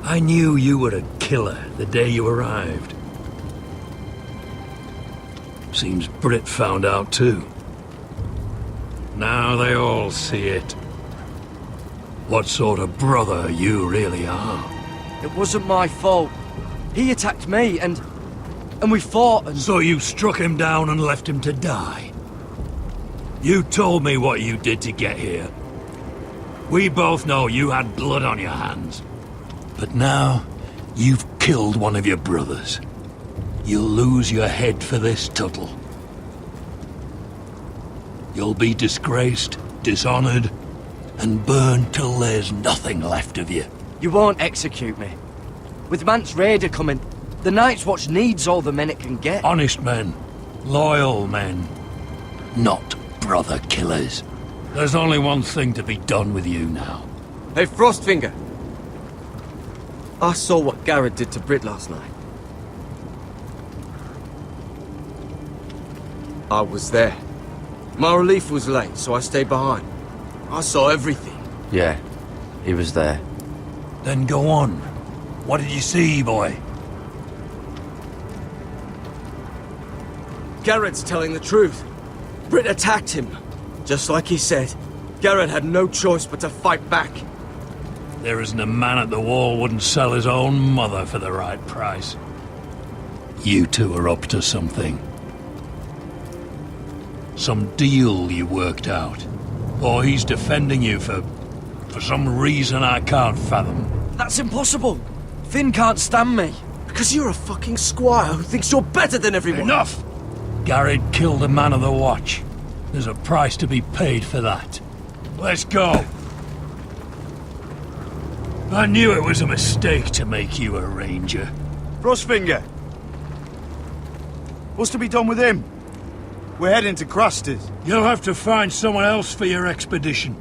I knew you were a killer the day you arrived. Seems Britt found out too. Now they all see it. What sort of brother you really are. It wasn't my fault. He attacked me and we fought and... So you struck him down and left him to die? You told me what you did to get here. We both know you had blood on your hands. But now, you've killed one of your brothers. You'll lose your head for this, Tuttle. You'll be disgraced, dishonored, and burned till there's nothing left of you. You won't execute me. With Mance Raider coming, the Night's Watch needs all the men it can get. Honest men. Loyal men. Not brother killers. There's only one thing to be done with you now. Hey, Frostfinger. I saw what Garrett did to Britt last night. I was there. My relief was late, so I stayed behind. I saw everything. Yeah, he was there. Then go on. What did you see, boy? Garrett's telling the truth. Britt attacked him. Just like he said. Garrett had no choice but to fight back. There isn't a man at the wall wouldn't sell his own mother for the right price. You two are up to something. Some deal you worked out. Or he's defending you for some reason I can't fathom. That's impossible. Finn can't stand me. Because you're a fucking squire who thinks you're better than everyone. Enough! Garrett killed a man of the watch. There's a price to be paid for that. Let's go. I knew it was a mistake to make you a ranger. Frostfinger. What's to be done with him? We're heading to Craster's. You'll have to find someone else for your expedition.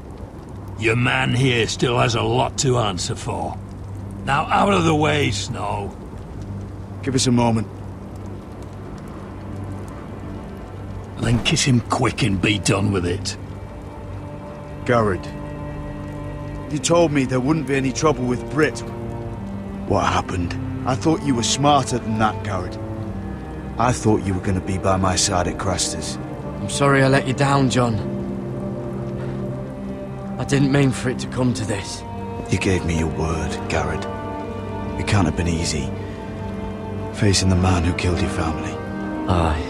Your man here still has a lot to answer for. Now out of the way, Snow. Give us a moment. Then kiss him quick and be done with it. Garrett. You told me there wouldn't be any trouble with Britt. What happened? I thought you were smarter than that, Garrett. I thought you were going to be by my side at Craster's. I'm sorry I let you down, John. I didn't mean for it to come to this. You gave me your word, Garrett. It can't have been easy. Facing the man who killed your family. Aye.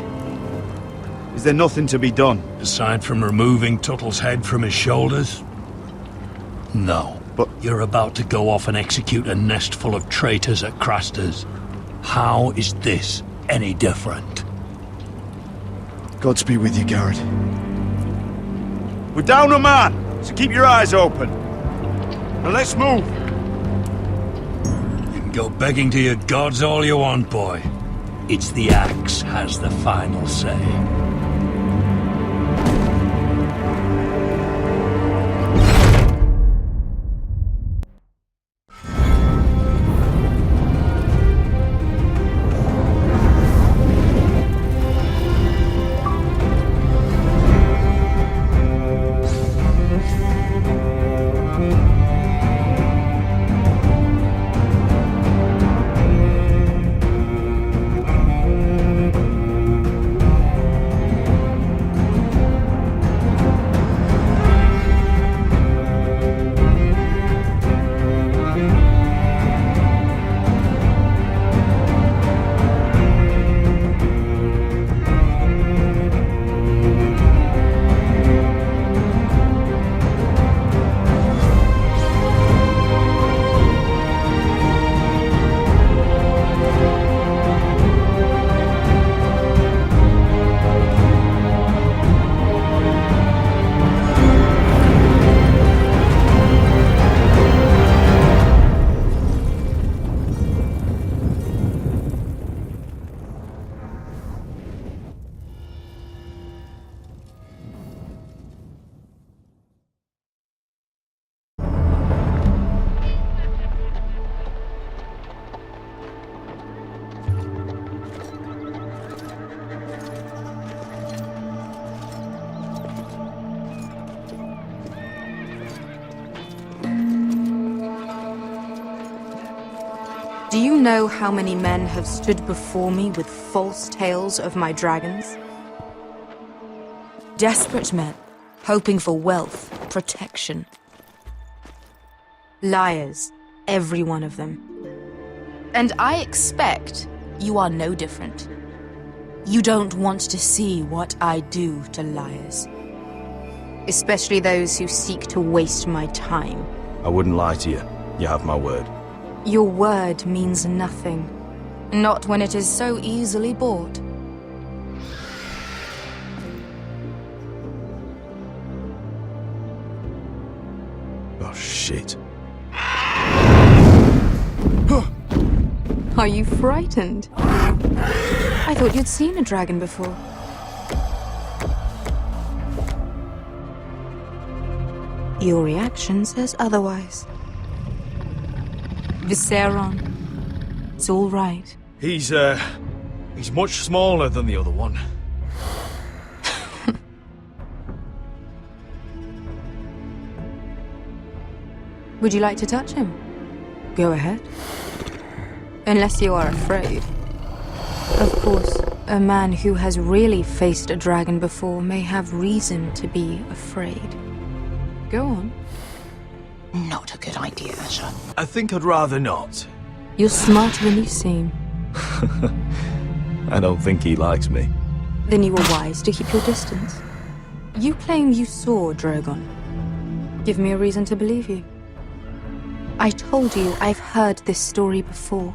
Is there nothing to be done? Aside from removing Tuttle's head from his shoulders? No. But you're about to go off and execute a nest full of traitors at Craster's. How is this any different? Godspeed with you, Garrett. We're down a man, so keep your eyes open. Now let's move. You can go begging to your gods all you want, boy. It's the axe has the final say. Do you know how many men have stood before me with false tales of my dragons? Desperate men, hoping for wealth, protection. Liars, every one of them. And I expect you are no different. You don't want to see what I do to liars. Especially those who seek to waste my time. I wouldn't lie to you. You have my word. Your word means nothing. Not when it is so easily bought. Oh, shit. Are you frightened? I thought you'd seen a dragon before. Your reaction says otherwise. Viseron. It's all right. He's much smaller than the other one. Would you like to touch him? Go ahead. Unless you are afraid. Of course, a man who has really faced a dragon before may have reason to be afraid. Go on. Not a good idea, Asher. I think I'd rather not. You're smarter than you seem. I don't think he likes me. Then you were wise to keep your distance. You claim you saw Drogon. Give me a reason to believe you. I told you I've heard this story before.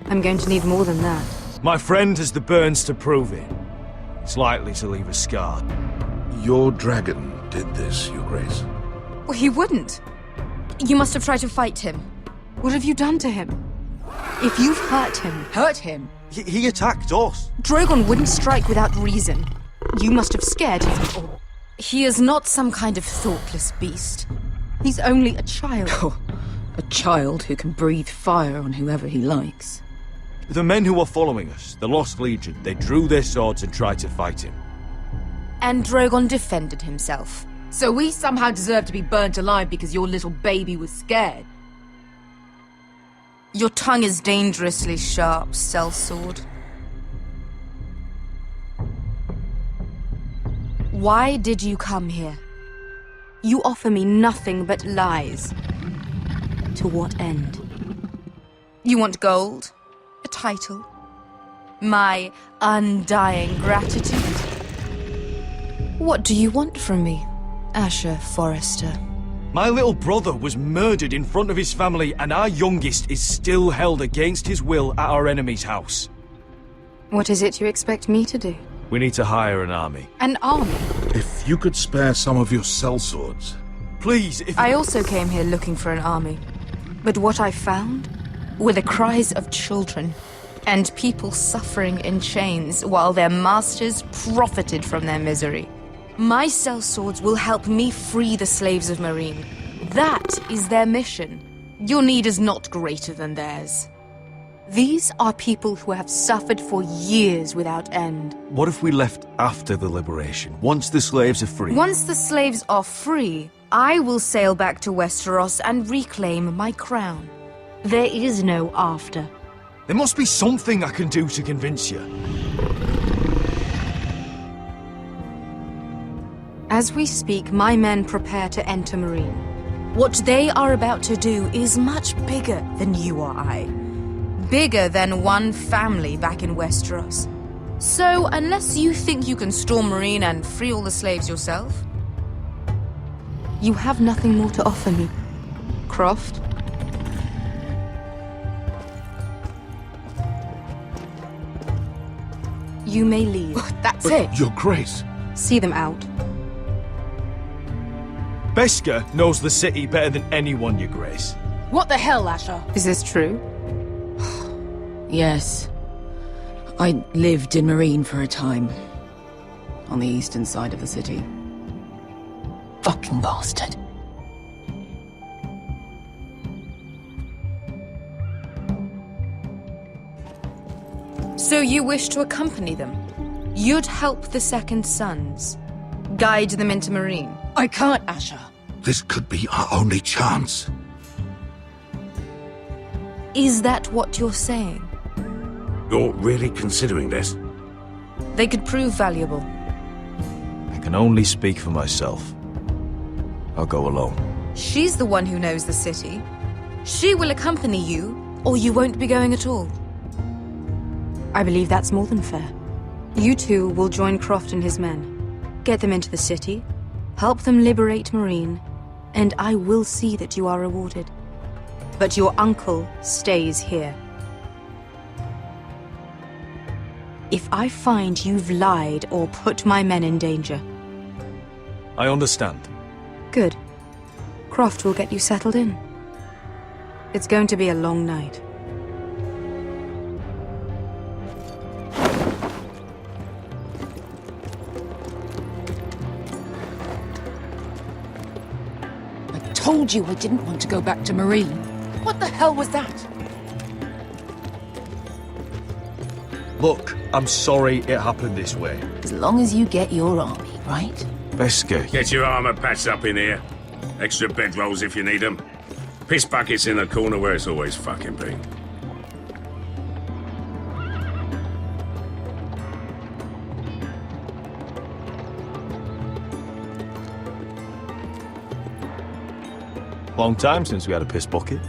I'm going to need more than that. My friend has the burns to prove it. It's likely to leave a scar. Your dragon did this, Your Grace. Well, he wouldn't. You must have tried to fight him. What have you done to him? If you've hurt him... Hurt him? He attacked us. Drogon wouldn't strike without reason. You must have scared him. Or he is not some kind of thoughtless beast. He's only a child. Oh, a child who can breathe fire on whoever he likes. The men who were following us, the Lost Legion, they drew their swords and tried to fight him. And Drogon defended himself. So we somehow deserve to be burnt alive because your little baby was scared? Your tongue is dangerously sharp, sellsword. Why did you come here? You offer me nothing but lies. To what end? You want gold? A title? My undying gratitude? What do you want from me, Asher Forrester? My little brother was murdered in front of his family, and our youngest is still held against his will at our enemy's house. What is it you expect me to do? We need to hire an army. An army? If you could spare some of your sellswords. Please, if... I also came here looking for an army. But what I found were the cries of children and people suffering in chains while their masters profited from their misery. My sellswords will help me free the slaves of Meereen. That is their mission. Your need is not greater than theirs. These are people who have suffered for years without end. What if we left after the liberation, once the slaves are free? Once the slaves are free, I will sail back to Westeros and reclaim my crown. There is no after. There must be something I can do to convince you. As we speak, my men prepare to enter Meereen. What they are about to do is much bigger than you or I. Bigger than one family back in Westeros. So, unless you think you can storm Meereen and free all the slaves yourself, you have nothing more to offer me, Croft. You may leave. That's it. Your Grace. See them out. Beskha knows the city better than anyone, Your Grace. What the hell, Asher? Is this true? Yes. I lived in Meereen for a time. On the eastern side of the city. Fucking bastard. So you wish to accompany them? You'd help the Second Sons. Guide them into Meereen. I can't, Asher. This could be our only chance. Is that what you're saying? You're really considering this? They could prove valuable. I can only speak for myself. I'll go alone. She's the one who knows the city. She will accompany you, or you won't be going at all. I believe that's more than fair. You two will join Croft and his men. Get them into the city, help them liberate Marine, and I will see that you are rewarded. But your uncle stays here. If I find you've lied or put my men in danger... I understand. Good. Croft will get you settled in. It's going to be a long night. I told you I didn't want to go back to Marine. What the hell was that? Look, I'm sorry it happened this way. As long as you get your army, right? Beskha, Get your armor patched up in here. Extra bedrolls if you need them. Piss buckets in the corner where it's always fucking been. long time since we had a piss bucket.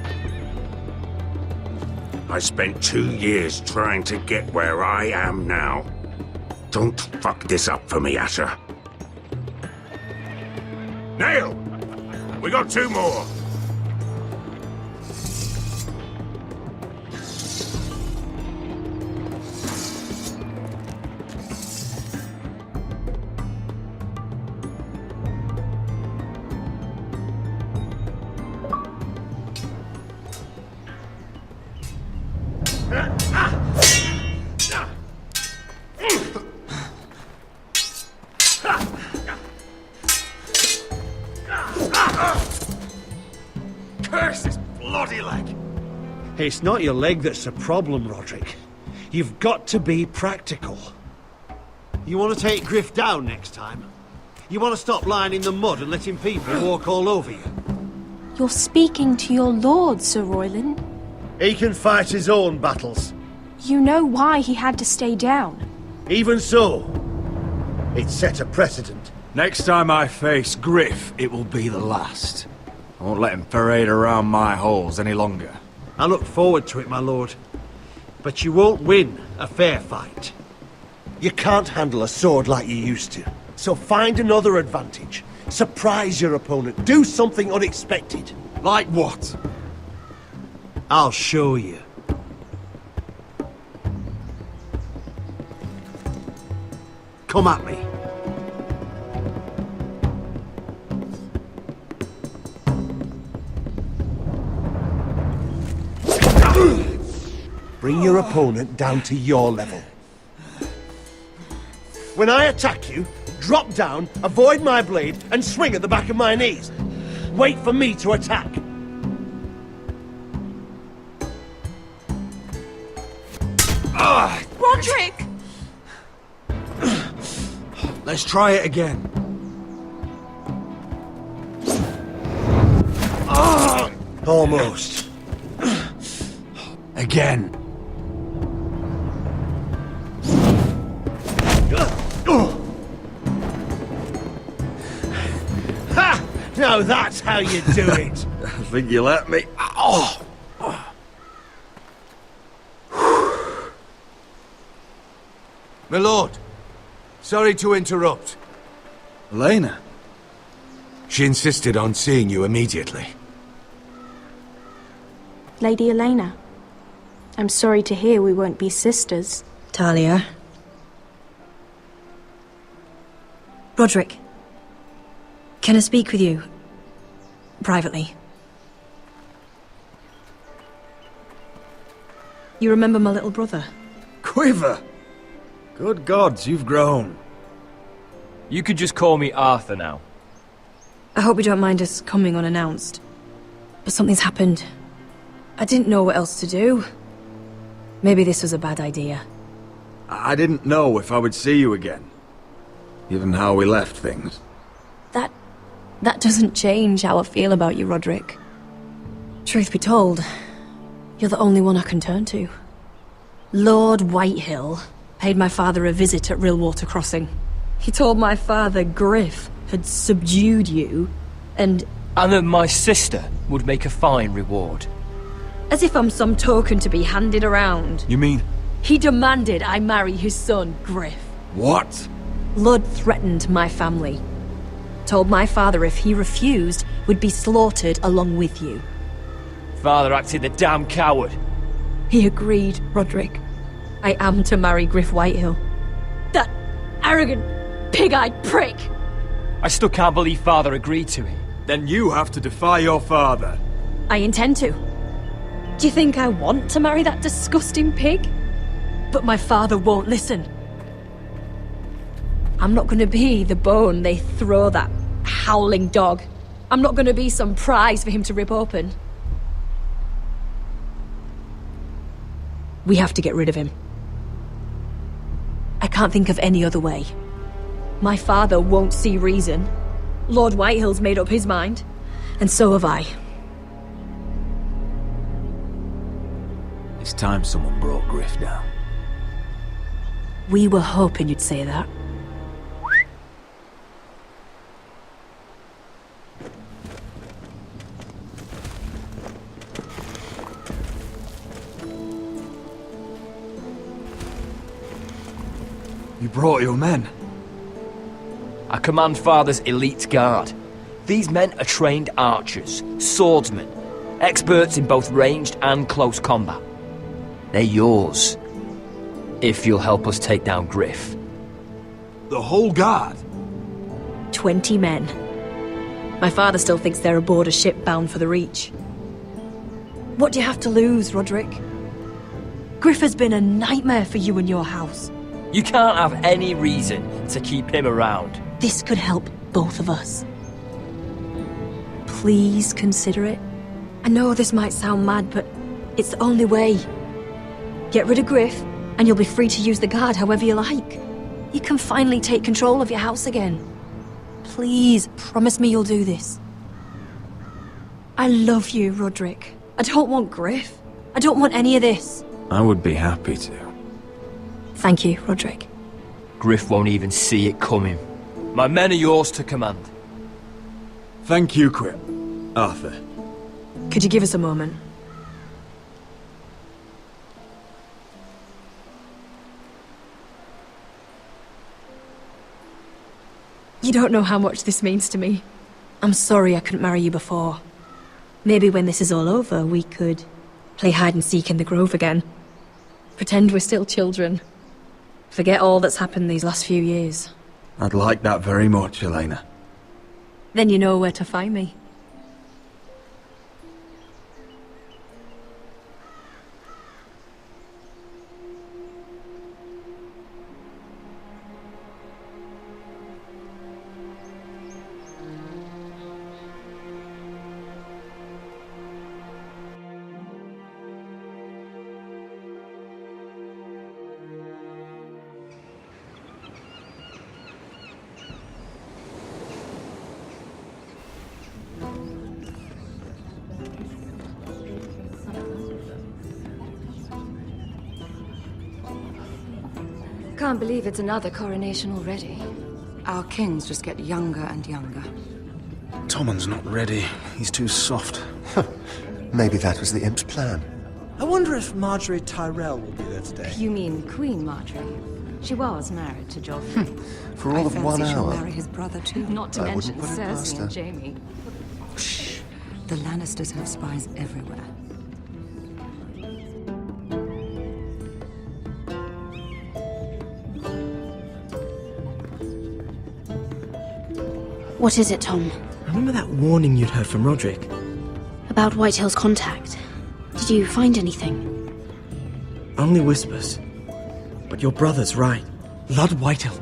I spent 2 years trying to get where I am now. Don't fuck this up for me, Asher. Nail! We got 2 more! Curse this bloody leg! It's not your leg that's the problem, Roderick. You've got to be practical. You want to take Griff down next time? You want to stop lying in the mud and letting people walk all over you? You're speaking to your lord, Sir Royland. He can fight his own battles. You know why he had to stay down. Even so, it set a precedent. Next time I face Griff, it will be the last. I won't let him parade around my halls any longer. I look forward to it, my lord. But you won't win a fair fight. You can't handle a sword like you used to. So find another advantage. Surprise your opponent. Do something unexpected. Like what? I'll show you. Come at me. Bring your opponent down to your level. When I attack you, drop down, avoid my blade, and swing at the back of my knees. Wait for me to attack. Roderick! Let's try it again. Almost. Again. Ha! Now that's how you do it. I think you let me. Oh! My lord, sorry to interrupt. Elena? She insisted on seeing you immediately. Lady Elena, I'm sorry to hear we won't be sisters. Talia. Roderick. Can I speak with you? Privately. You remember my little brother? Quiver! Good gods, you've grown. You could just call me Arthur now. I hope you don't mind us coming unannounced. But something's happened. I didn't know what else to do. Maybe this was a bad idea. I didn't know if I would see you again. Given how we left things. That doesn't change how I feel about you, Roderick. Truth be told, You're the only one I can turn to. Lord Whitehill paid my father a visit at Rillwater Crossing. He told my father Griff had subdued you, and that my sister would make a fine reward. as if I'm some token to be handed around. You mean? He demanded I marry his son, Griff. What? Lord threatened my family. Told my father if he refused, would be slaughtered along with you. Father acted the damn coward. He agreed, Roderick. I am to marry Griff Whitehill. That arrogant, pig-eyed prick! I still can't believe Father agreed to it. Then you have to defy your father. I intend to. Do you think I want to marry that disgusting pig? But my father won't listen. I'm not gonna be the bone they throw that howling dog. I'm not gonna be some prize for him to rip open. We have to get rid of him. I can't think of any other way. My father won't see reason. Lord Whitehill's made up his mind, and so have I. It's time someone brought Griff down. We were hoping you'd say that. You brought your men. I command Father's elite guard. These men are trained archers, swordsmen, experts in both ranged and close combat. They're yours, if you'll help us take down Griff. The whole guard? 20 men. My father still thinks they're aboard a ship bound for the Reach. What do you have to lose, Roderick? Griff has been a nightmare for you and your house. You can't have any reason to keep him around. This could help both of us. Please consider it. I know this might sound mad, but it's the only way. Get rid of Griff, and you'll be free to use the guard however you like. You can finally take control of your house again. Please, promise me you'll do this. I love you, Roderick. I don't want Griff. I don't want any of this. I would be happy to. Thank you, Roderick. Griff won't even see it coming. My men are yours to command. Thank you, Quip. Arthur. Could you give us a moment? You don't know how much this means to me. I'm sorry I couldn't marry you before. Maybe when this is all over, we could play hide and seek in the grove again. Pretend we're still children. Forget all that's happened these last few years. I'd like that very much, Elena. Then you know where to find me. Can't believe it's another coronation already. Our kings just get younger and younger. Tommen's not ready. He's too soft. Maybe that was the imp's plan. I wonder if Marjorie Tyrell will be there today. You mean Queen Marjorie? She was married to Joffrey. For all of 1 I fancy she'll hour. marry his brother too. Not to I mention wouldn't put it past Cersei her. and Jaime. Shh. The Lannisters have spies everywhere. What is it, Tom? Remember that warning you'd heard from Roderick? About Whitehill's contact. Did you find anything? Only whispers. But your brother's right. Lord Whitehill.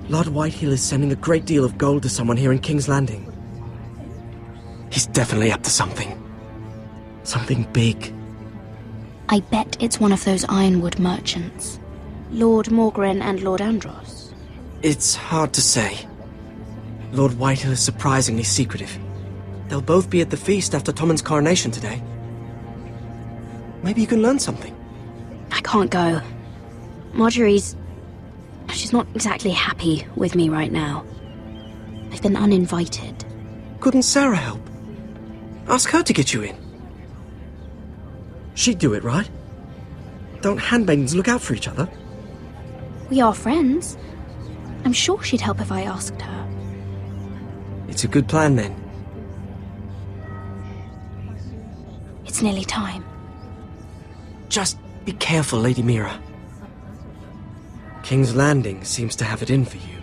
Lord Whitehill is sending a great deal of gold to someone here in King's Landing. He's definitely up to something. Something big. I bet it's one of those ironwood merchants. Lord Morgren and Lord Andros. It's hard to say. Lord Whitehill is surprisingly secretive. They'll both be at the feast after Tommen's coronation today. Maybe you can learn something. I can't go. She's not exactly happy with me right now. I've been uninvited. Couldn't Sarah help? Ask her to get you in. She'd do it, right? Don't handmaidens look out for each other? We are friends. I'm sure she'd help if I asked her. It's a good plan, then. It's nearly time. Just be careful, Lady Mira. King's Landing seems to have it in for you.